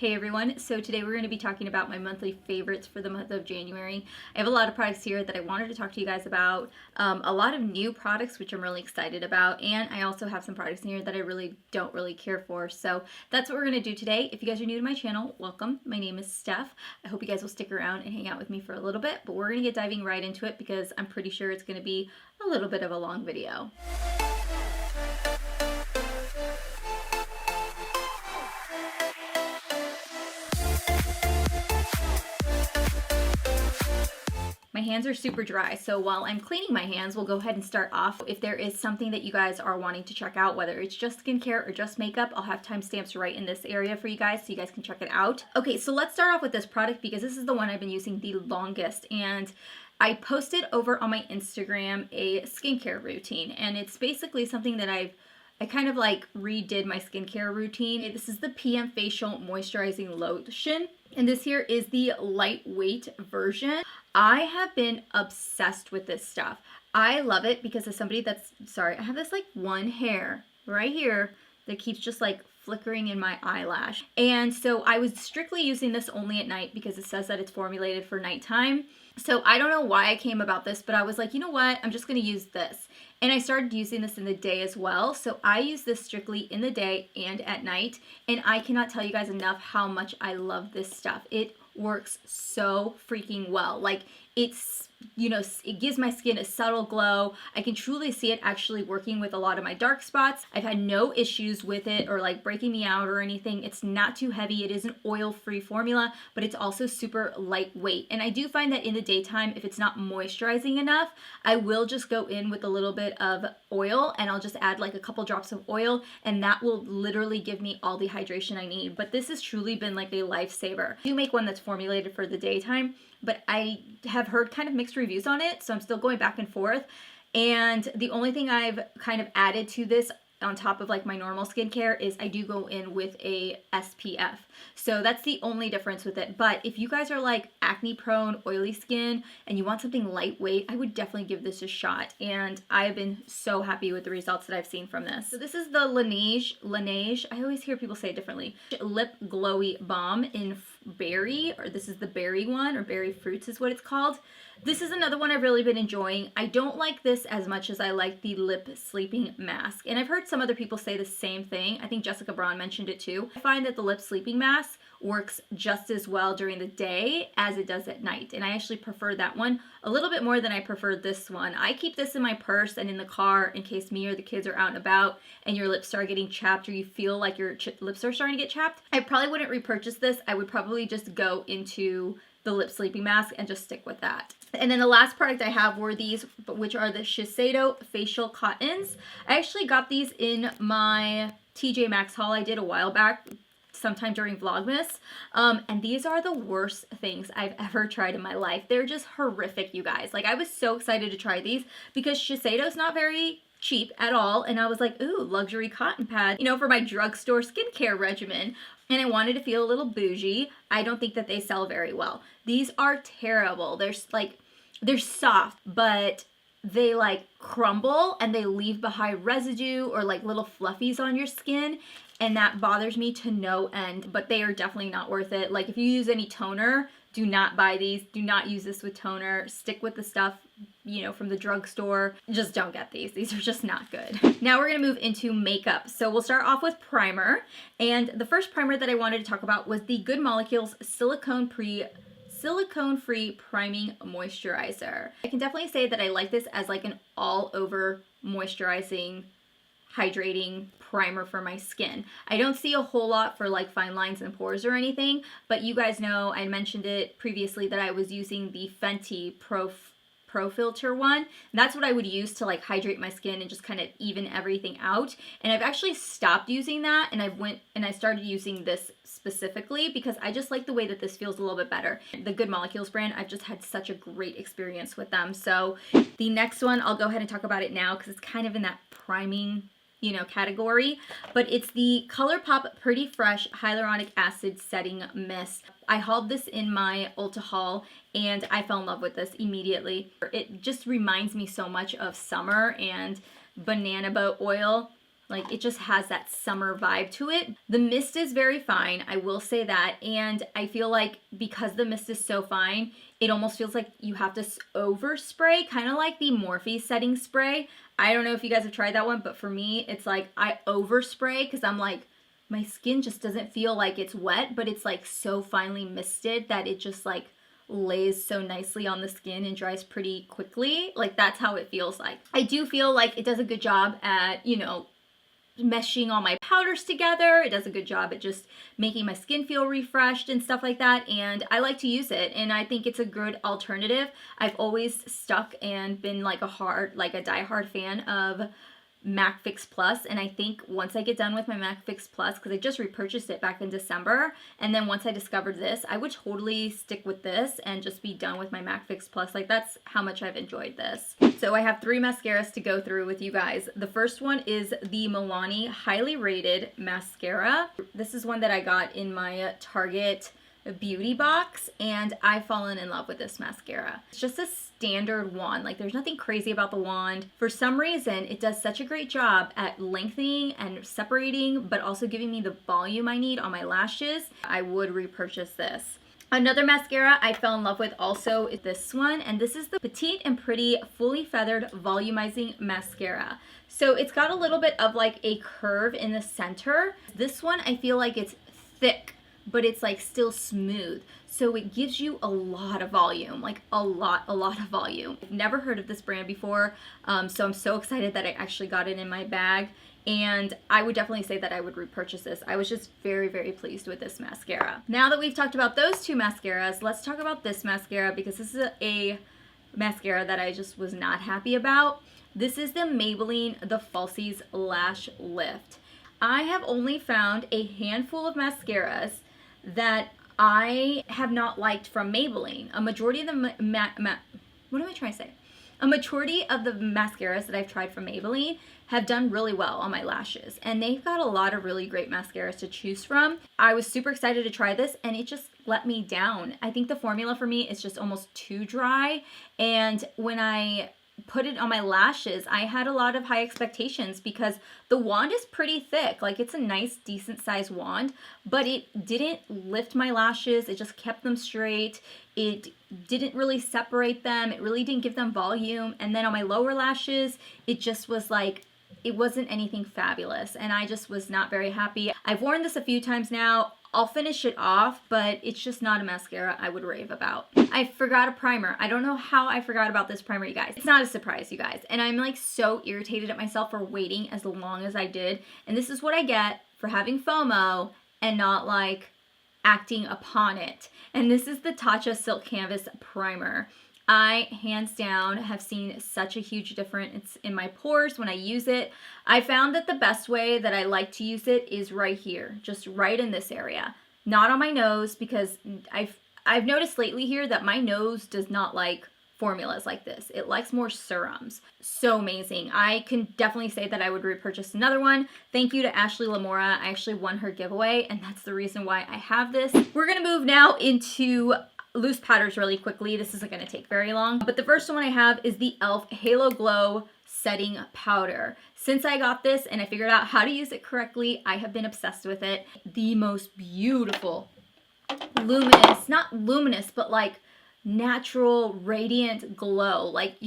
Hey everyone, so today we're going to be talking about my monthly favorites for the month of January. I have a lot of products here that I wanted to talk to you guys about, a lot of new products which I'm really excited about, and I also have some products in here that I don't really care for. So that's what we're going to do today. If you guys are new to my channel, welcome. My name is Steph. I hope you guys will stick around and hang out with me for a little bit, but we're going to get diving right into it because I'm pretty sure it's going to be a little bit of a long video. My hands are super dry, so while I'm cleaning my hands, we'll go ahead and start off. If there is something that you guys are wanting to check out, whether it's just skincare or just makeup, I'll have timestamps right in this area for you guys so you guys can check it out. Okay, so let's start off with this product because this is the one I've been using the longest, and I posted over on my Instagram a skincare routine, and it's basically something that I kind of like redid my skincare routine. This is the PM Facial Moisturizing Lotion, and this here is the lightweight version. I have been obsessed with this stuff. I love it because as somebody that's, sorry, I have this like one hair right here that keeps just like flickering in my eyelash. And so I was strictly using this only at night because it says that it's formulated for nighttime. So I don't know why I came about this, but I was like, you know what? I'm just going to use this. And I started using this in the day as well. So I use this strictly in the day and at night. And I cannot tell you guys enough how much I love this stuff. It works so freaking well. Like, it's, you know, it gives my skin a subtle glow. I can truly see it actually working with a lot of my dark spots. I've had no issues with it or like breaking me out or anything. It's not too heavy. It is an oil-free formula, but it's also super lightweight. And I do find that in the daytime, if it's not moisturizing enough, I will just go in with a little bit of oil and I'll just add like a couple drops of oil, and that will literally give me all the hydration I need. But this has truly been like a lifesaver. I do make one that's formulated for the daytime, but I have heard kind of mixed reviews on it, so I'm still going back and forth. And the only thing I've kind of added to this on top of like my normal skincare is I do go in with a SPF. So that's the only difference with it. But if you guys are like acne prone, oily skin, and you want something lightweight, I would definitely give this a shot. And I have been so happy with the results that I've seen from this. So this is the LANEIGE, I always hear people say it differently, Lip Glowy Balm in Berry, or this is the berry one, or berry fruits is what it's called. This is another one I've really been enjoying. I don't like this as much as I like the lip sleeping mask. And I've heard some other people say the same thing. I think Jessica Braun mentioned it too. I find that the lip sleeping mask works just as well during the day as it does at night. And I actually prefer that one a little bit more than I prefer this one. I keep this in my purse and in the car in case me or the kids are out and about and your lips start getting chapped or you feel like your lips are starting to get chapped. I probably wouldn't repurchase this. I would probably just go into the lip sleeping mask and just stick with that. And then the last product I have were these, which are the SHISEIDO facial cottons. I actually got these in my TJ Maxx haul I did a while back, sometime during Vlogmas. And these are the worst things I've ever tried in my life. They're just horrific, you guys. Like, I was so excited to try these because SHISEIDO's not very cheap at all. And I was like, ooh, luxury cotton pad, you know, for my drugstore skincare regimen. And I wanted to feel a little bougie. I don't think that they sell very well. These are terrible. They're soft, but they like crumble and they leave behind residue or like little fluffies on your skin. And that bothers me to no end, but they are definitely not worth it. Like, if you use any toner, do not buy these. Do not use this with toner. Stick with the stuff, you know, from the drugstore. Just don't get these. These are just not good. Now we're going to move into makeup. So we'll start off with primer. And the first primer that I wanted to talk about was the Good Molecules Silicone-Free Priming Moisturizer. I can definitely say that I like this as like an all-over moisturizing, hydrating primer for my skin. I don't see a whole lot for like fine lines and pores or anything, but you guys know I mentioned it previously that I was using the Fenty Pro Filter one. And that's what I would use to like hydrate my skin and just kind of even everything out. And I've actually stopped using that, and I started using this specifically because I just like the way that this feels a little bit better. The Good Molecules brand, I've just had such a great experience with them. So the next one, I'll go ahead and talk about it now because it's kind of in that priming, you know, category, but it's the Colourpop Pretty Fresh Hyaluronic Acid Setting Mist. I hauled this in my Ulta haul and I fell in love with this immediately. It just reminds me so much of summer and banana boat oil. Like, it just has that summer vibe to it. The mist is very fine, I will say that. And I feel like because the mist is so fine, it almost feels like you have to overspray, kind of like the Morphe setting spray. I don't know if you guys have tried that one, but for me, it's like I overspray because I'm like, my skin just doesn't feel like it's wet, but it's like so finely misted that it just like lays so nicely on the skin and dries pretty quickly. Like, that's how it feels like. I do feel like it does a good job at, you know, meshing all my powders together. It does a good job at just making my skin feel refreshed and stuff like that, and I like to use it, and I think it's a good alternative. I've always stuck and been like a diehard fan of MAC Fix Plus, and I think once I get done with my MAC Fix Plus, because I just repurchased it back in December, and then once I discovered this, I would totally stick with this and just be done with my MAC Fix Plus. Like, that's how much I've enjoyed this. So I have 3 mascaras to go through with you guys. The first one is the MILANI Highly Rated Mascara. This is one that I got in my Target beauty box, and I've fallen in love with this mascara. It's just a standard wand. Like, there's nothing crazy about the wand. For some reason, it does such a great job at lengthening and separating, but also giving me the volume I need on my lashes. I would repurchase this. Another mascara I fell in love with also is this one, and this is the Petite and Pretty Fully Feathered Volumizing Mascara. So it's got a little bit of like a curve in the center. This one, I feel like it's thick, but it's like still smooth. So it gives you a lot of volume, like a lot of volume. I've never heard of this brand before, so I'm so excited that I actually got it in my bag. And I would definitely say that I would repurchase this. I was just very, very pleased with this mascara. Now that we've talked about those 2 mascaras, let's talk about this mascara, because this is a mascara that I just was not happy about. This is the Maybelline The Falsies Lash Lift. I have only found a handful of mascaras that I have not liked from Maybelline. A majority of the A majority of the mascaras that I've tried from Maybelline have done really well on my lashes, and they've got a lot of really great mascaras to choose from. I was super excited to try this, and it just let me down. I think the formula for me is just almost too dry, and when I put it on my lashes, I had a lot of high expectations because the wand is pretty thick. Like, it's a nice, decent sized wand, but it didn't lift my lashes. It just kept them straight. It didn't really separate them. It really didn't give them volume. And then on my lower lashes, it just was like, it wasn't anything fabulous, and I just was not very happy. I've worn this a few times now. I'll finish it off, but it's just not a mascara I would rave about. I forgot a primer. I don't know how I forgot about this primer, you guys. It's not a surprise, you guys. And I'm like so irritated at myself for waiting as long as I did. And this is what I get for having FOMO and not like acting upon it. And this is the Tatcha Silk Canvas Primer. I, hands down, have seen such a huge difference in my pores when I use it. I found that the best way that I like to use it is right here, just right in this area. Not on my nose, because I've noticed lately here that my nose does not like formulas like this. It likes more serums. So amazing. I can definitely say that I would repurchase another one. Thank you to Ashley Lamora. I actually won her giveaway, and that's the reason why I have this. We're gonna move now into loose powders really quickly. This isn't going to take very long. But the first one I have is the e.l.f. Halo Glow Setting Powder. Since I got this and I figured out how to use it correctly, I have been obsessed with it. The most beautiful, luminous, not luminous, but like natural, radiant glow. Like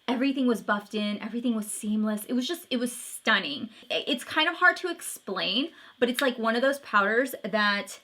everything was buffed in, everything was seamless. It was stunning. It's kind of hard to explain, but it's like one of those powders that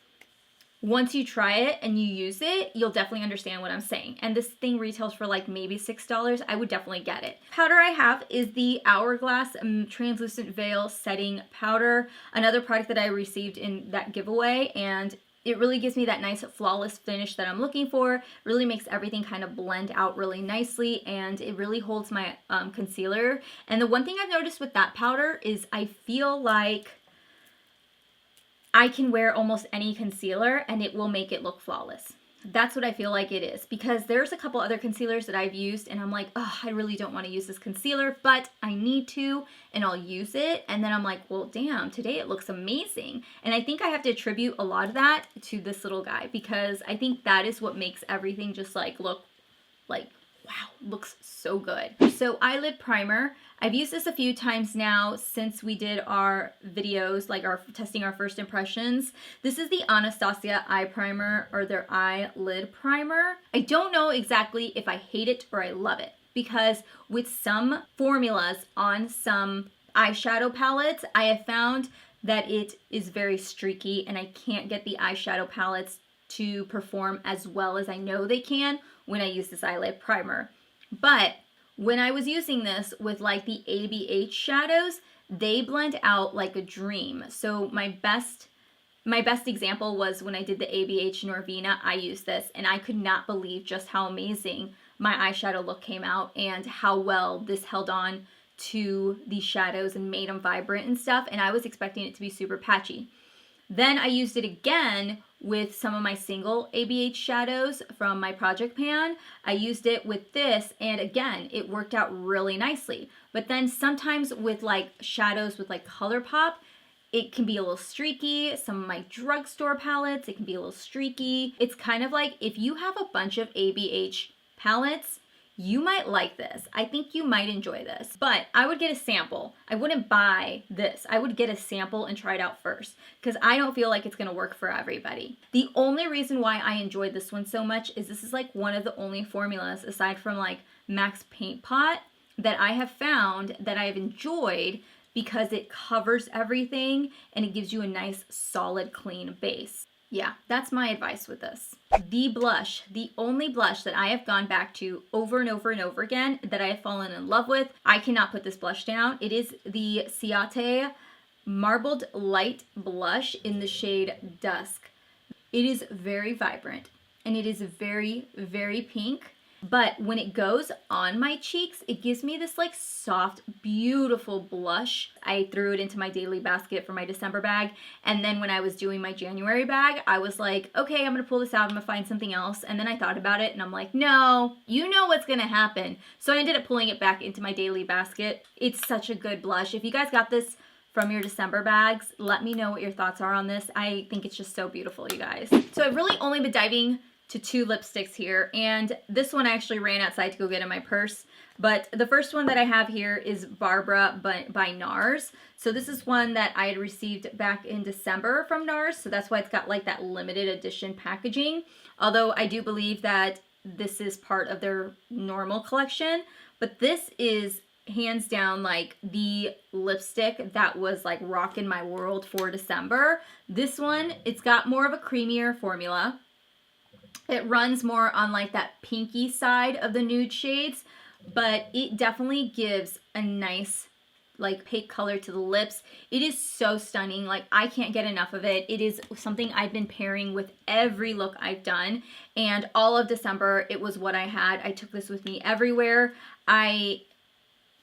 once you try it and you use it, you'll definitely understand what I'm saying. And this thing retails for like maybe $6. I would definitely get it. Powder I have is the Hourglass Translucent Veil Setting Powder, another product that I received in that giveaway, and it really gives me that nice flawless finish that I'm looking for. Really makes everything kind of blend out really nicely, and it really holds my concealer. And the one thing I've noticed with that powder is I feel like I can wear almost any concealer and it will make it look flawless. That's what I feel like it is, because there's a couple other concealers that I've used and I'm like, oh, I really don't want to use this concealer, but I need to, and I'll use it. And then I'm like, well, damn, today it looks amazing. And I think I have to attribute a lot of that to this little guy, because I think that is what makes everything just like look like wow, looks so good. So eyelid primer. I've used this a few times now since we did our videos, like our testing our first impressions. This is the Anastasia eye primer, or their eyelid primer. I don't know exactly if I hate it or I love it, because with some formulas on some eyeshadow palettes, I have found that it is very streaky and I can't get the eyeshadow palettes to perform as well as I know they can when I use this eyelid primer. But when I was using this with like the ABH shadows, they blend out like a dream. So my best example was when I did the ABH Norvina. I used this and I could not believe just how amazing my eyeshadow look came out and how well this held on to these shadows and made them vibrant and stuff. And I was expecting it to be super patchy. Then I used it again with some of my single ABH shadows from my project pan. I used it with this, and again, it worked out really nicely. But then sometimes with like shadows with like Colourpop, it can be a little streaky. Some of my drugstore palettes, it can be a little streaky. It's kind of like if you have a bunch of ABH palettes, you might like this. I think you might enjoy this, but I would get a sample. I wouldn't buy this. I would get a sample and try it out first, because I don't feel like it's gonna work for everybody. The only reason why I enjoyed this one so much is this is like one of the only formulas, aside from like Max Paint Pot, that I have found that I've enjoyed because it covers everything and it gives you a nice, solid, clean base. Yeah, that's my advice with this. The blush, the only blush that I have gone back to over and over and over again that I have fallen in love with. I cannot put this blush down. It is the CIATE Marbled Light Blush in the shade Dusk. It is very vibrant and it is very, very pink. But when it goes on my cheeks, it gives me this like soft, beautiful blush. I threw it into my daily basket for my December bag. And then when I was doing my January bag, I was like, okay, I'm gonna pull this out, I'm gonna find something else. And then I thought about it and I'm like, no, you know what's gonna happen. So I ended up pulling it back into my daily basket. It's such a good blush. If you guys got this from your December bags, let me know what your thoughts are on this. I think it's just so beautiful, you guys. So I've really only been diving to 2 lipsticks here, and this one I actually ran outside to go get in my purse. But the first one that I have here is Barbara by NARS. So this is one that I had received back in December from NARS, so that's why it's got like that limited edition packaging. Although I do believe that this is part of their normal collection, but this is hands down like the lipstick that was like rocking my world for December. This one, it's got more of a creamier formula. It runs more on like that pinky side of the nude shades, but it definitely gives a nice like pink color to the lips. It is so stunning. Like I can't get enough of it. It is something I've been pairing with every look I've done, and all of December it was what I had. I took this with me everywhere. I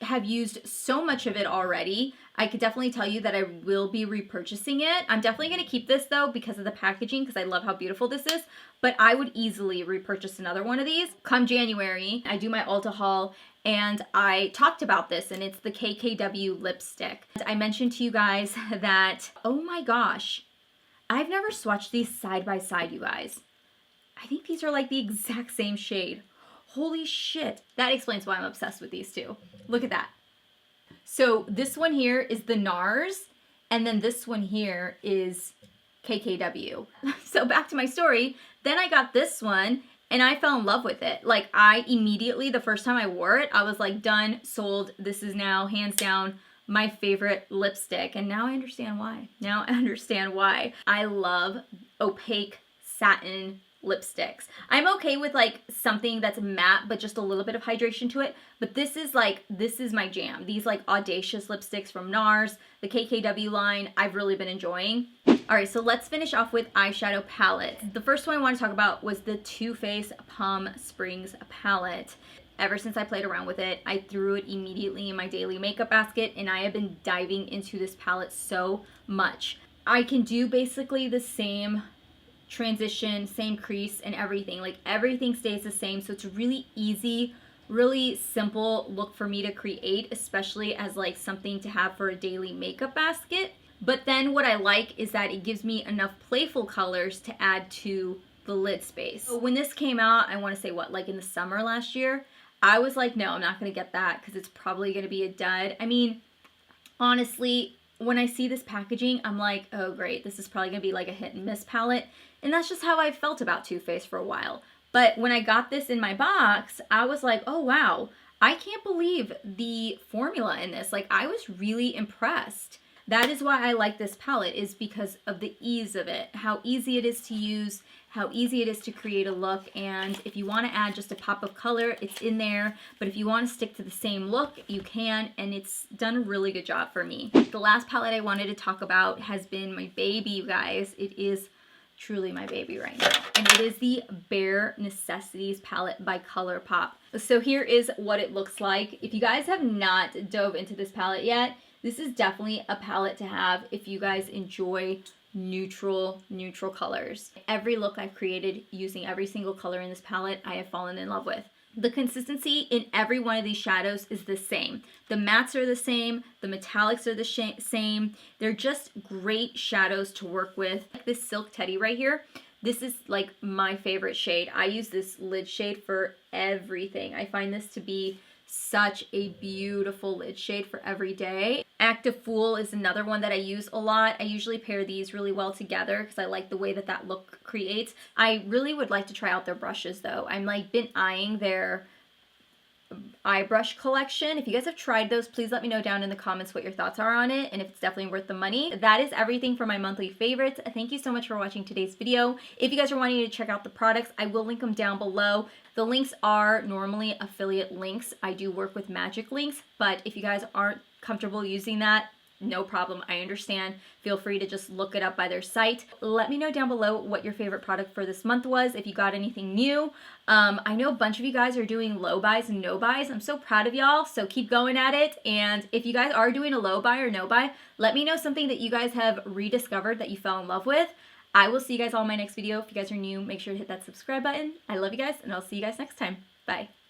have used so much of it already. I could definitely tell you that I will be repurchasing it. I'm definitely going to keep this though because of the packaging, because I love how beautiful this is, but I would easily repurchase another one of these. Come January, I do my Ulta haul and I talked about this, and it's the KKW lipstick. I mentioned to you guys that, oh my gosh, I've never swatched these side by side, you guys. I think these are like the exact same shade. Holy shit. That explains why I'm obsessed with these two. Look at that. So this one here is the NARS, and then this one here is KKW. So back to my story. Then I got this one and I fell in love with it. Like I immediately, the first time I wore it, I was like, done, sold. This is now hands down my favorite lipstick. And now I understand why. Now I understand why. I love opaque satin lipsticks. I'm okay with like something that's matte but just a little bit of hydration to it, but this is my jam. These like audacious lipsticks from NARS, the KKW line, I've really been enjoying. Alright, so let's finish off with eyeshadow palettes. The first one I want to talk about was the Too Faced Palm Springs palette. Ever since I played around with it, I threw it immediately in my daily makeup basket, and I have been diving into this palette so much. I can do basically the same transition, same crease and everything. Like everything stays the same, so it's a really easy, really simple look for me to create, especially as like something to have for a daily makeup basket. But then what I like is that it gives me enough playful colors to add to the lid space. So when this came out, I want to say what, like in the summer last year, I was like, no, I'm not going to get that because it's probably going to be a dud. I mean, honestly, when I see this packaging, I'm like, oh great, this is probably going to be like a hit and miss palette. And that's just how I felt about Too Faced for a while. But when I got this in my box, I was like, oh wow, I can't believe the formula in this. Like, I was really impressed. That is why I like this palette, is because of the ease of it, how easy it is to use, how easy it is to create a look. And if you want to add just a pop of color, it's in there. But if you want to stick to the same look, you can, and it's done a really good job for me. The last palette I wanted to talk about has been my baby, you guys. It is truly my baby right now, and it is the Bare Necessities palette by Colourpop. So here is what it looks like. If you guys have not dove into this palette yet, this is definitely a palette to have if you guys enjoy neutral colors. Every look I've created using every single color in this palette, I have fallen in love with. The consistency in every one of these shadows is the same. The mattes are the same, the metallics are the same. They're just great shadows to work with. Like this Silk Teddy right here, this is like my favorite shade. I use this lid shade for everything. I find this to be such a beautiful lid shade for every day. Active Fool is another one that I use a lot. I usually pair these really well together because I like the way that that look creates. I really would like to try out their brushes though. I'm like been eyeing their eye brush collection. If you guys have tried those, please let me know down in the comments what your thoughts are on it and if it's definitely worth the money. That is everything for my monthly favorites. Thank you so much for watching today's video. If you guys are wanting to check out the products, I will link them down below. The links are normally affiliate links. I do work with magic links, but if you guys aren't comfortable using that, no problem. I understand. Feel free to just look it up by their site. Let me know down below what your favorite product for this month was, if you got anything new. I know a bunch of you guys are doing low buys and no buys. I'm so proud of y'all, so keep going at it. And if you guys are doing a low buy or no buy, let me know something that you guys have rediscovered that you fell in love with. I will see you guys all in my next video. If you guys are new, make sure to hit that subscribe button. I love you guys, and I'll see you guys next time. Bye.